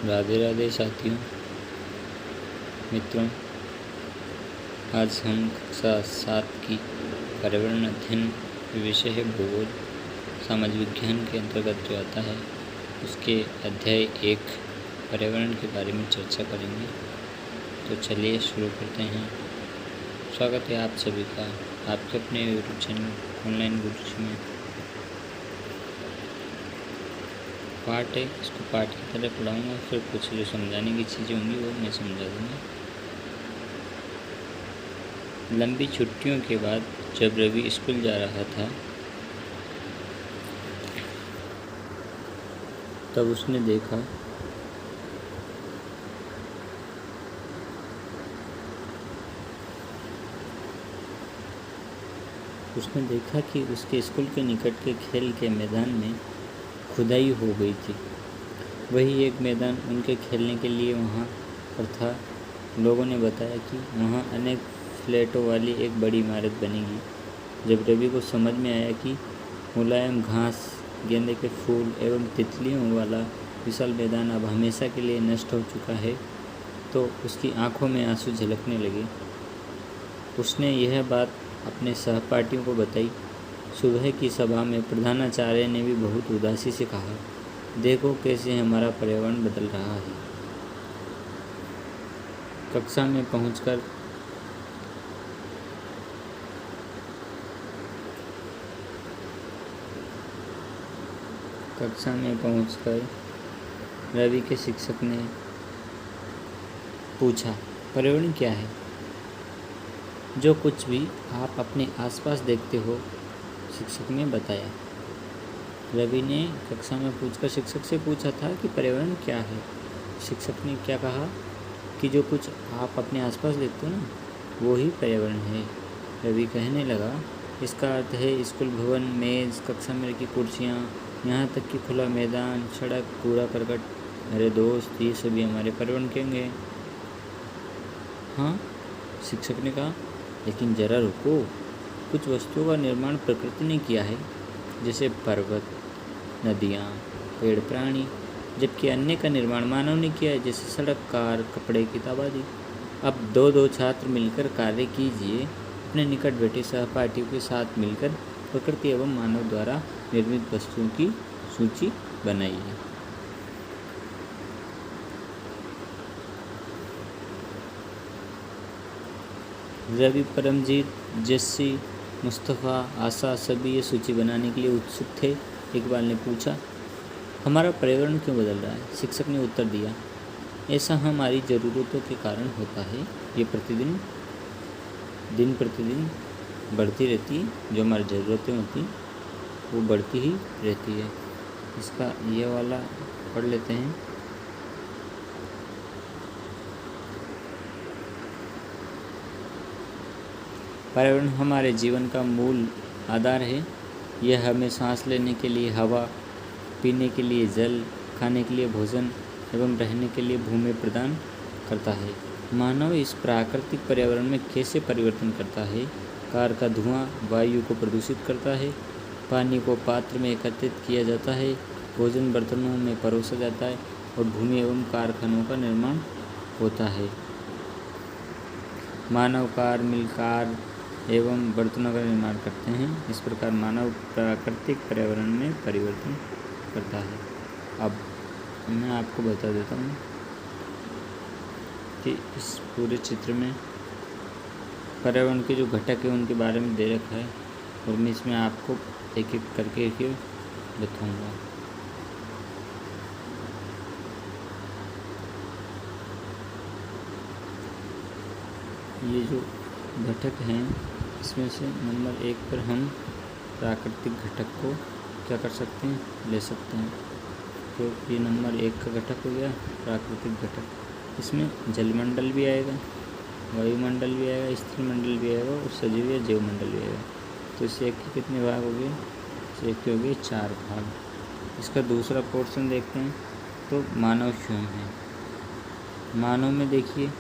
राधे राधे साथियों, मित्रों। आज हम कक्षा 7 की पर्यावरण अध्ययन विषय है भूगोल सामाजिक विज्ञान के अंतर्गत जो आता है उसके अध्याय 1 पर्यावरण के बारे में चर्चा करेंगे। तो चलिए शुरू करते हैं। स्वागत है आप सभी का आपके अपने यूट्यूब चैनल ऑनलाइन गुरुजी में। पाठ है, इसको पाठ की तरह पढ़ाऊँगा, फिर कुछ जो समझाने की चीज़ें होंगी वो मैं समझा दूँगा। लंबी छुट्टियों के बाद जब रवि स्कूल जा रहा था तब उसने देखा कि उसके स्कूल के निकट के खेल के मैदान में खुदाई हो गई थी। वही एक मैदान उनके खेलने के लिए वहाँ पर था। लोगों ने बताया कि वहाँ अनेक फ्लैटों वाली एक बड़ी इमारत बनेगी। जब रवि को समझ में आया कि मुलायम घास, गेंदे के फूल एवं तितलियों वाला विशाल मैदान अब हमेशा के लिए नष्ट हो चुका है, तो उसकी आंखों में आंसू झलकने लगे। उसने यह बात अपने सहपाठियों को बताई। सुबह की सभा में प्रधानाचार्य ने भी बहुत उदासी से कहा, देखो कैसे हमारा पर्यावरण बदल रहा है। कक्षा में पहुंचकर रवि के शिक्षक ने पूछा, पर्यावरण क्या है? जो कुछ भी आप अपने आसपास देखते हो, शिक्षक ने बताया। रवि ने कक्षा में पूछकर शिक्षक से पूछा था कि पर्यावरण क्या है। शिक्षक ने क्या कहा कि जो कुछ आप अपने आसपास देखते हो ना, वो ही पर्यावरण है। रवि कहने लगा, इसका अर्थ है स्कूल भवन, मेज़, कक्षा में रखी कुर्सियाँ, यहाँ तक कि खुला मैदान, सड़क, कूड़ा करकट। मेरे दोस्त, ये सभी हमारे पर्यावरण के अंग हैं। हाँ, शिक्षक ने कहा, लेकिन ज़रा रुको, कुछ वस्तुओं का निर्माण प्रकृति ने किया है, जैसे पर्वत, नदियाँ, पेड़, प्राणी, जबकि अन्य का निर्माण मानव ने किया है, जैसे सड़क, कार, कपड़े, किताब आदि। अब दो छात्र मिलकर कार्य कीजिए। अपने निकट बैठे सहपाठियों के साथ मिलकर प्रकृति एवं मानव द्वारा निर्मित वस्तुओं की सूची बनाइए। रवि, परमजीत, जस्सी, मुस्तफ़ा, आशा सभी ये सूची बनाने के लिए उत्सुक थे। इकबाल ने पूछा, हमारा पर्यावरण क्यों बदल रहा है? शिक्षक ने उत्तर दिया, ऐसा हमारी ज़रूरतों के कारण होता है। ये दिन प्रतिदिन बढ़ती रहती है। जो हमारी ज़रूरतें होती वो बढ़ती ही रहती है। इसका ये वाला पढ़ लेते हैं। पर्यावरण हमारे जीवन का मूल आधार है। यह हमें सांस लेने के लिए हवा, पीने के लिए जल, खाने के लिए भोजन एवं रहने के लिए भूमि प्रदान करता है। मानव इस प्राकृतिक पर्यावरण में कैसे परिवर्तन करता है? कार का धुआं वायु को प्रदूषित करता है, पानी को पात्र में एकत्रित किया जाता है, भोजन बर्तनों में परोसा जाता है और भूमि एवं कारखानों का निर्माण होता है। मानव कार, मिल, कार एवं बर्तनों का निर्माण करते हैं। इस प्रकार मानव प्राकृतिक पर्यावरण में परिवर्तन करता है। अब मैं आपको बता देता हूँ कि इस पूरे चित्र में पर्यावरण के जो घटक हैं उनके बारे में दे रखा है और मैं इसमें आपको एक एक करके बताऊँगा। ये जो घटक हैं इसमें से नंबर 1 पर हम प्राकृतिक घटक को क्या कर सकते हैं, ले सकते हैं। तो ये नंबर 1 का घटक हो गया प्राकृतिक घटक। इसमें जलमंडल भी आएगा, वायुमंडल भी आएगा, स्थिर मंडल भी आएगा और सजीव या जैवमंडल भी आएगा। तो इससे एक के कितने भाग हो गए? इससे एक के हो गए 4 भाग। इसका दूसरा पोर्शन देखते हैं तो मानव स्वयं है। मानव में देखिए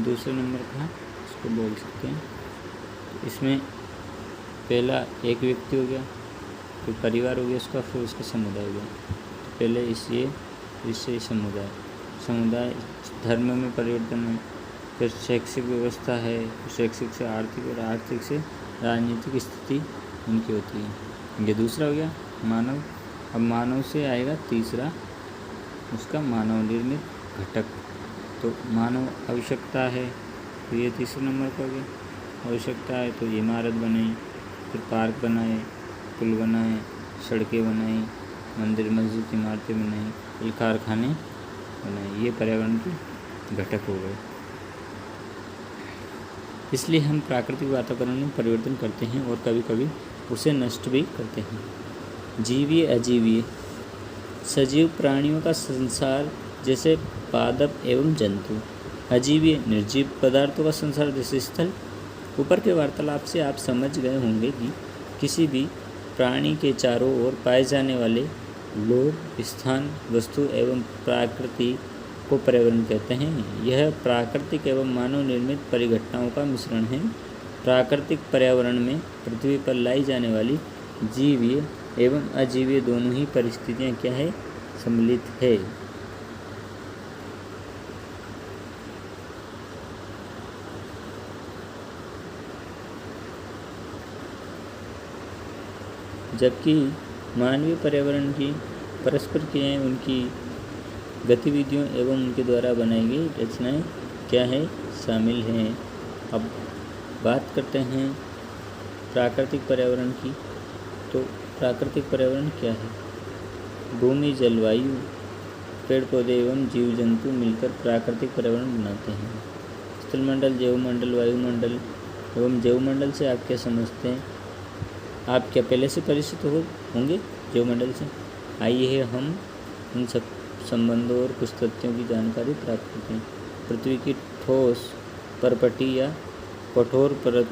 दूसरे नंबर का इसको बोल सकते हैं। तो इसमें पहला एक व्यक्ति हो गया, फिर परिवार हो गया उसका, फिर उसका समुदाय हो गया। तो पहले इससे समुदाय, समुदाय धर्म में परिवर्तन है, फिर शैक्षिक व्यवस्था है, शैक्षिक से आर्थिक और आर्थिक से राजनीतिक स्थिति उनकी होती है। ये दूसरा हो गया मानव। अब मानव से आएगा तीसरा उसका मानव निर्मित घटक। तो मानव आवश्यकता है, तो ये तीसरे नंबर पर हो गया। आवश्यकता है तो इमारत बनाई, फिर पार्क बनाए, पुल बनाए, सड़कें बनाई, मंदिर मस्जिद इमारतें बनाई, फिर कारखाने बनाए। ये पर्यावरण के घटक हो गए। इसलिए हम प्राकृतिक वातावरण में परिवर्तन करते हैं और कभी कभी उसे नष्ट भी करते हैं। जीवीय अजीवीय सजीव प्राणियों का संसार जैसे पादप एवं जंतु, अजीवीय निर्जीव पदार्थों का संसार जैसे स्थल। ऊपर के वार्तालाप से आप समझ गए होंगे कि किसी भी प्राणी के चारों ओर पाए जाने वाले लोग, स्थान, वस्तु एवं प्रकृति को पर्यावरण कहते हैं। यह प्राकृतिक एवं मानव निर्मित परिघटनाओं का मिश्रण है। प्राकृतिक पर्यावरण में पृथ्वी पर लाई जाने वाली जीवीय एवं अजीवीय दोनों ही परिस्थितियां क्या है, सम्मिलित है। जबकि मानवीय पर्यावरण की परस्पर क्रियाएं, उनकी गतिविधियों एवं उनके द्वारा बनाई गई रचनाएं क्या है, शामिल हैं। अब बात करते हैं प्राकृतिक पर्यावरण की। तो प्राकृतिक पर्यावरण क्या है? भूमि, जलवायु, पेड़ पौधे एवं जीव जंतु मिलकर प्राकृतिक पर्यावरण बनाते हैं। स्थलमंडल, जैवमंडल, वायुमंडल एवं जैवमंडल से आप क्या समझते हैं? आप क्या पहले से परिचित होंगे जैवमंडल से? आइए हम उन सब संबंधों और कुछ तथ्यों की जानकारी प्राप्त करते हैं। पृथ्वी की ठोस परपटी या कठोर परत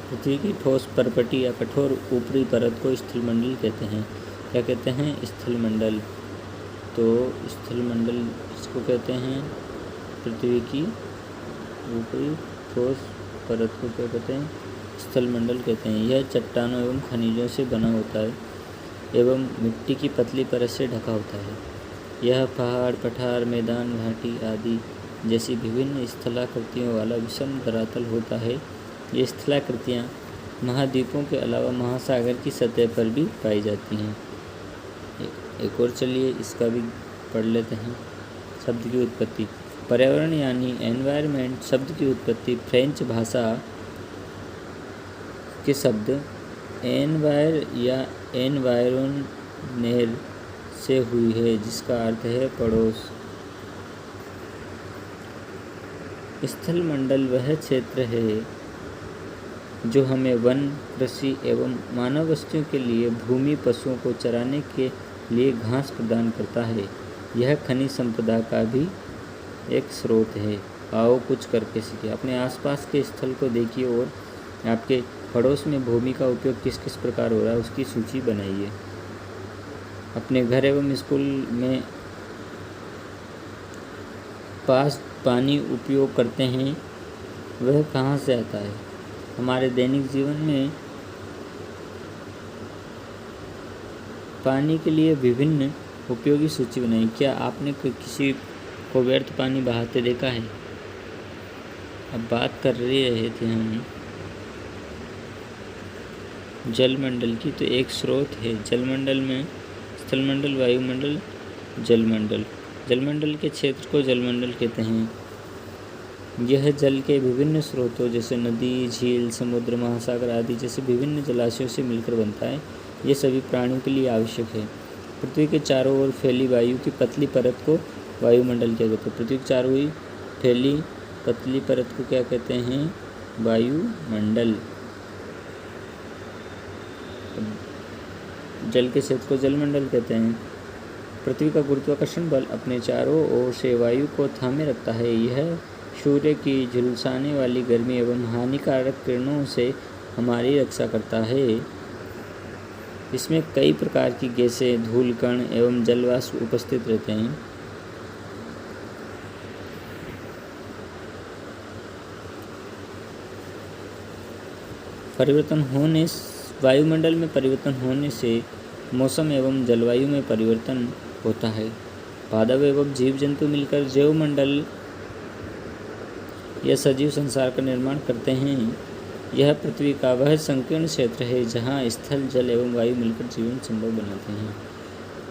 पृथ्वी की ठोस परपटी या कठोर ऊपरी परत को स्थलमंडल कहते हैं। क्या कहते हैं? स्थलमंडल। तो स्थलमंडल इसको कहते हैं, पृथ्वी की ऊपरी ठोस परत को क्या कहते हैं? स्थलमंडल कहते हैं। यह चट्टानों एवं खनिजों से बना होता है एवं मिट्टी की पतली परत से ढका होता है। यह पहाड़, पठार, मैदान, घाटी आदि जैसी विभिन्न स्थलाकृतियों वाला विषम धरातल होता है। ये स्थलाकृतियाँ महाद्वीपों के अलावा महासागर की सतह पर भी पाई जाती हैं। एक और चलिए इसका भी पढ़ लेते हैं। शब्द की उत्पत्ति। पर्यावरण यानी एनवायरनमेंट शब्द की उत्पत्ति फ्रेंच भाषा के शब्द एनवायर या एनवायरोनेर से हुई है, जिसका अर्थ है पड़ोस। स्थलमंडल वह क्षेत्र है जो हमें वन, कृषि एवं मानव वस्तुओं के लिए भूमि, पशुओं को चराने के लिए घास प्रदान करता है। यह खनिज संपदा का भी एक स्रोत है। आओ कुछ करके सीखिए। अपने आसपास के स्थल को देखिए और आपके पड़ोस में भूमि का उपयोग किस किस प्रकार हो रहा है उसकी सूची बनाइए। अपने घर एवं स्कूल में पास पानी उपयोग करते हैं, वह कहाँ से आता है? हमारे दैनिक जीवन में पानी के लिए विभिन्न उपयोगी सूची बनाई। क्या आपने किसी को व्यर्थ पानी बहाते देखा है? अब बात कर रहे थे हम जलमंडल की। तो एक स्रोत है जलमंडल में स्थलमंडल, वायुमंडल, जलमंडल। जलमंडल के क्षेत्र को जलमंडल कहते हैं। यह जल के विभिन्न स्रोतों जैसे नदी, झील, समुद्र, महासागर आदि जैसे विभिन्न जलाशयों से मिलकर बनता है। ये सभी प्राणियों के लिए आवश्यक है। पृथ्वी के चारों ओर फैली वायु की पतली परत को वायुमंडल क्या कहते हैं? पृथ्वी के चारों ओर फैली पतली परत को क्या कहते हैं? वायुमंडल। जल के क्षेत्र को जलमंडल कहते हैं। पृथ्वी का गुरुत्वाकर्षण बल अपने चारों ओर से वायु को थामे रखता है। यह सूर्य की झुलसाने वाली गर्मी एवं हानिकारक किरणों से हमारी रक्षा करता है। इसमें कई प्रकार की गैसें, धूल कण एवं जलवाष्प उपस्थित रहते हैं। परिवर्तन होने वायुमंडल में परिवर्तन होने से मौसम एवं जलवायु में परिवर्तन होता है। पादप एवं जीव जंतु मिलकर जैवमंडल या सजीव संसार का निर्माण करते हैं। यह पृथ्वी का वह संकीर्ण क्षेत्र है जहाँ स्थल, जल एवं वायु मिलकर जीवन संभव बनाते हैं।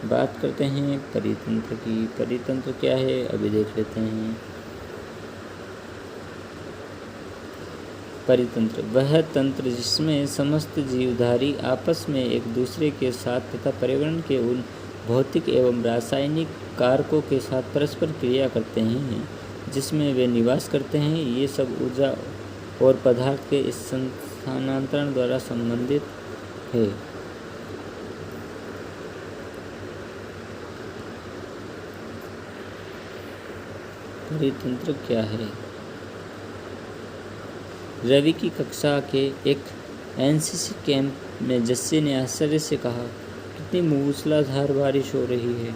बात करते हैं परितंत्र की। परितंत्र क्या है अभी देख लेते हैं। परितंत्र वह तंत्र जिसमें समस्त जीवधारी आपस में एक दूसरे के साथ तथा पर्यावरण के उन भौतिक एवं रासायनिक कारकों के साथ परस्पर क्रिया करते हैं जिसमें वे निवास करते हैं। ये सब ऊर्जा और पदार्थ के इस स्थानांतरण द्वारा संबंधित है। परितंत्र क्या है? रवि की कक्षा के एक एनसीसी कैंप में जस्सी ने आश्चर्य से कहा, कितनी मूसलाधार बारिश हो रही है।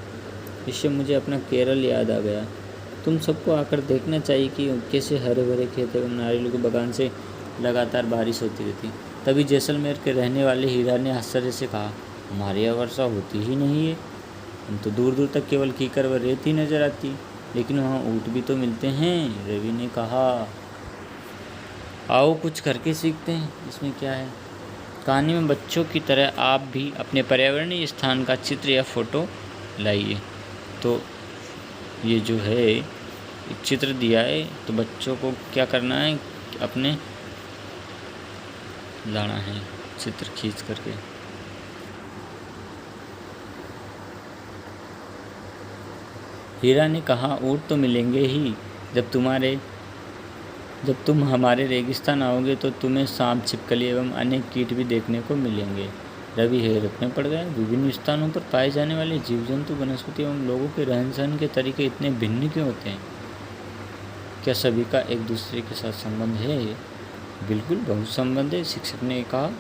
इससे मुझे अपना केरल याद आ गया। तुम सबको आकर देखना चाहिए कि कैसे हरे भरे खेत एवं नारियल के बगान से लगातार बारिश होती रहती। तभी जैसलमेर के रहने वाले हीरा ने आश्चर्य से कहा, हमारे यहाँ वर्षा होती ही नहीं है। हम तो दूर दूर तक केवल कीकर व रेत ही नजर आती, लेकिन वहाँ ऊँट भी तो मिलते हैं। रवि ने कहा, आओ कुछ करके सीखते हैं, इसमें क्या है। कहानी में बच्चों की तरह आप भी अपने पर्यावरणीय स्थान का चित्र या फोटो लाइए। तो ये जो है एक चित्र दिया है, तो बच्चों को क्या करना है, अपने लाना है चित्र खींच करके। हीरा ने कहा, ऊँट तो मिलेंगे ही। जब तुम हमारे रेगिस्तान आओगे तो तुम्हें सांप, छिपकली एवं अन्य कीट भी देखने को मिलेंगे। रवि हैरत में पड़ गया। विभिन्न स्थानों पर पाए जाने वाले जीव जंतु, वनस्पति एवं लोगों के रहन सहन के तरीके इतने भिन्न क्यों होते हैं? क्या सभी का एक दूसरे के साथ संबंध है? बिल्कुल, बहुत संबंध है। शिक्षक ने कहा,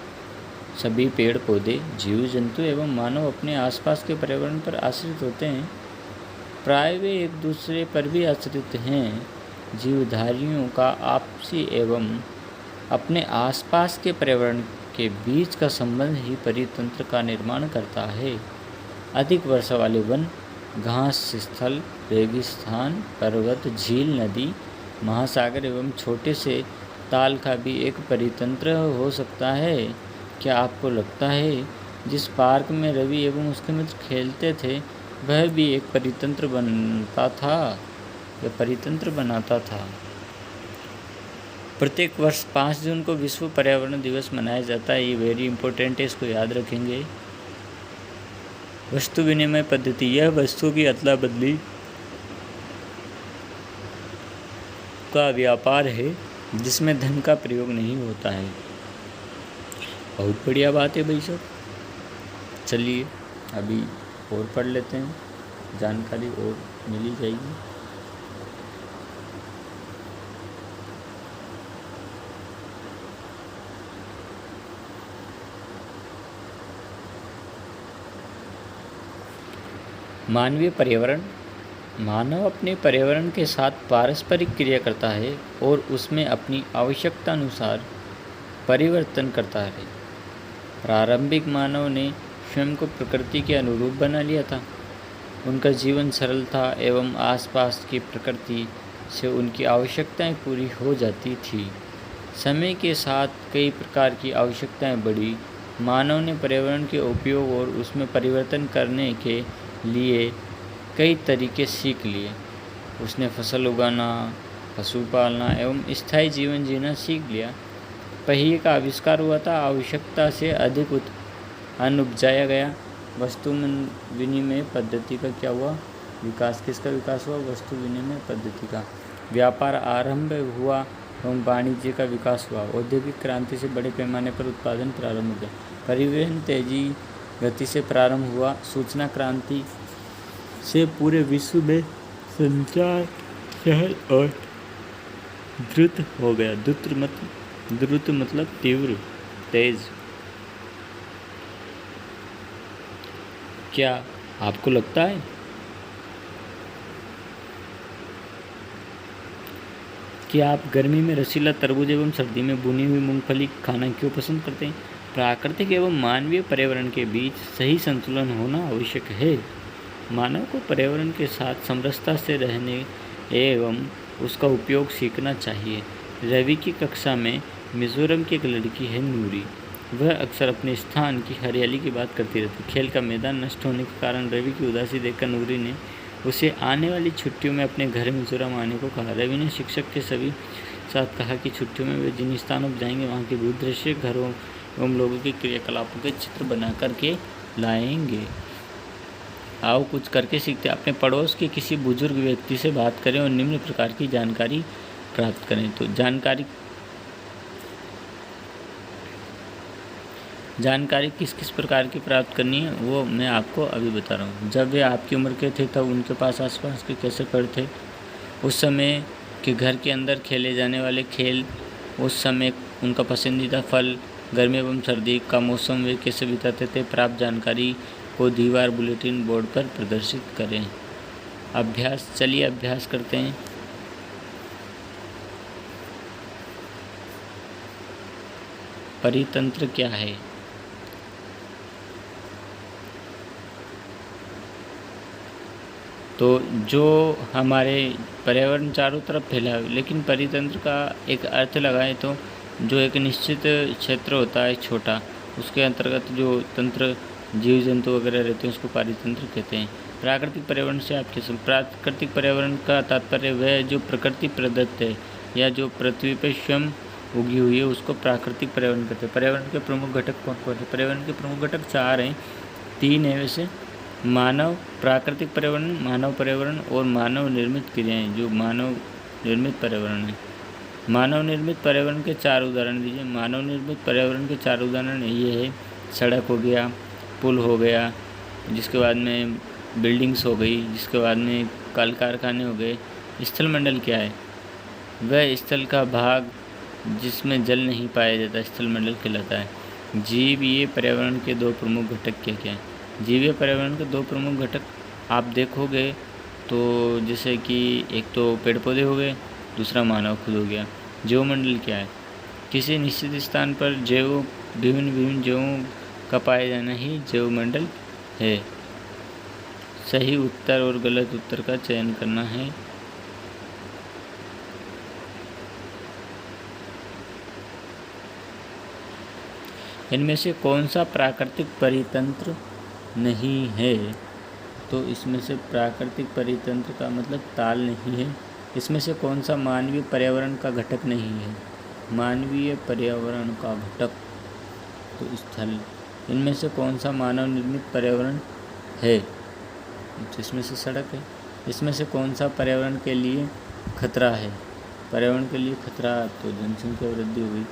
सभी पेड़ पौधे, जीव जंतु एवं मानव अपने आसपास के पर्यावरण पर आश्रित होते हैं। प्राय वे एक दूसरे पर भी आश्रित हैं। जीवधारियों का आपसी एवं अपने आसपास के पर्यावरण के बीच का संबंध ही परितंत्र का निर्माण करता है। अधिक वर्षा वाले वन, घास स्थल, रेगिस्तान, पर्वत, झील, नदी, महासागर एवं छोटे से ताल का भी एक परितंत्र हो सकता है। क्या आपको लगता है जिस पार्क में रवि एवं उसके मित्र खेलते थे वह भी एक परितंत्र बनाता था? प्रत्येक वर्ष 5 जून को विश्व पर्यावरण दिवस मनाया जाता है। ये वेरी इंपॉर्टेंट है, इसको याद रखेंगे। वस्तु विनिमय पद्धति, यह वस्तु की अदला बदली का व्यापार है जिसमें धन का प्रयोग नहीं होता है। बहुत बढ़िया बात है भाई साहब। चलिए अभी और पढ़ लेते हैं, जानकारी और मिली जाएगी। मानवीय पर्यावरण। मानव अपने पर्यावरण के साथ पारस्परिक क्रिया करता है और उसमें अपनी आवश्यकता अनुसार परिवर्तन करता है। प्रारंभिक मानव ने स्वयं को प्रकृति के अनुरूप बना लिया था। उनका जीवन सरल था एवं आसपास की प्रकृति से उनकी आवश्यकताएं पूरी हो जाती थी। समय के साथ कई प्रकार की आवश्यकताएं बढ़ी। मानव ने पर्यावरण के उपयोग और उसमें परिवर्तन करने के लिए कई तरीके सीख लिए। उसने फसल उगाना, पशु पालना एवं स्थायी जीवन जीना सीख लिया। पहिए का आविष्कार हुआ था। आवश्यकता से अधिक अन्न उपजाया गया। वस्तु विनिमय पद्धति का क्या हुआ? विकास। किसका विकास हुआ? वस्तु विनिमय पद्धति का। व्यापार आरंभ हुआ एवं वाणिज्य का विकास हुआ। औद्योगिक क्रांति से बड़े पैमाने पर उत्पादन प्रारंभ हो गया। परिवहन तेजी गति से प्रारंभ हुआ। सूचना क्रांति से पूरे विश्व में संचार सहज और द्रुत हो गया। द्रुत मतलब तीव्र, तेज। क्या आपको लगता है कि आप गर्मी में रसीला तरबूज एवं सर्दी में भुनी हुई मूंगफली खाना क्यों पसंद करते हैं? प्राकृतिक एवं मानवीय पर्यावरण के बीच सही संतुलन होना आवश्यक है। मानव को पर्यावरण के साथ समरसता से रहने एवं उसका उपयोग सीखना चाहिए। रवि की कक्षा में मिजोरम की एक लड़की है नूरी। वह अक्सर अपने स्थान की हरियाली की बात करती रहती। खेल का मैदान नष्ट होने के कारण रवि की उदासी देखकर नूरी ने उसे आने वाली छुट्टियों में अपने घर मिजोरम आने को कहा। रवि ने शिक्षक के सभी साथ कहा कि छुट्टियों में वे जिन स्थानों पर जाएंगे वहाँ के भूदृश्य, घरों एवं लोगों के क्रियाकलापों के चित्र बना करके लाएंगे। आओ कुछ करके सीखते। अपने पड़ोस के किसी बुजुर्ग व्यक्ति से बात करें और निम्न प्रकार की जानकारी प्राप्त करें। तो जानकारी किस किस प्रकार की प्राप्त करनी है वो मैं आपको अभी बता रहा हूँ। जब वे आपकी उम्र के थे तब उनके पास आसपास के कैसे पेड़ थे, उस समय के घर के अंदर खेले जाने वाले खेल, उस समय उनका पसंदीदा फल, गर्मी एवं सर्दी का मौसम वे कैसे बिताते थे। प्राप्त जानकारी को दीवार बुलेटिन बोर्ड पर प्रदर्शित करें। अभ्यास, चलिए अभ्यास करते हैं। परितंत्र क्या है? तो जो हमारे पर्यावरण चारों तरफ फैला है, लेकिन परितंत्र का एक अर्थ लगाएं तो जो एक निश्चित क्षेत्र होता है छोटा, उसके अंतर्गत जो तंत्र जीव जंतु वगैरह रहते हैं उसको परितंत्र कहते हैं। प्राकृतिक पर्यावरण से आप कैसे? प्राकृतिक पर्यावरण का तात्पर्य वह जो प्रकृति प्रदत्त है या जो पृथ्वी पर स्वयं उगी हुई है उसको प्राकृतिक पर्यावरण कहते हैं। पर्यावरण के प्रमुख घटक कौन कौन है? पर्यावरण के प्रमुख घटक 4 हैं, 3 है वैसे। मानव, प्राकृतिक पर्यावरण, मानव पर्यावरण और मानव निर्मित क्रियाएं। जो मानव निर्मित पर्यावरण है, मानव निर्मित पर्यावरण के 4 उदाहरण दीजिए। मानव निर्मित पर्यावरण के 4 उदाहरण ये है, सड़क हो गया, पुल हो गया, जिसके बाद में बिल्डिंग्स हो गई, जिसके बाद में कल कारखाने हो गए। स्थलमंडल क्या है? वह स्थल का भाग जिसमें जल नहीं पाया जाता स्थलमंडल कहलाता है। जीवीय पर्यावरण के 2 प्रमुख घटक क्या क्या हैं? जीवीय पर्यावरण के 2 प्रमुख घटक आप देखोगे तो जैसे कि एक तो पेड़ पौधे हो गए, दूसरा मानव खुद हो गया। जैवमंडल क्या है? किसी निश्चित स्थान पर विभिन्न जैवों का पाया जाना ही जैवमंडल है। सही उत्तर और गलत उत्तर का चयन करना है। इनमें से कौन सा प्राकृतिक परितंत्र नहीं है? तो इसमें से प्राकृतिक परितंत्र का मतलब ताल नहीं है। इसमें से कौन सा मानवीय पर्यावरण का घटक नहीं है? मानवीय पर्यावरण का घटक तो स्थल। इनमें से कौन सा मानव निर्मित पर्यावरण है? जिसमें से सड़क है। इसमें से कौन सा पर्यावरण के लिए खतरा है? पर्यावरण के लिए खतरा तो जनसंख्या वृद्धि हुई।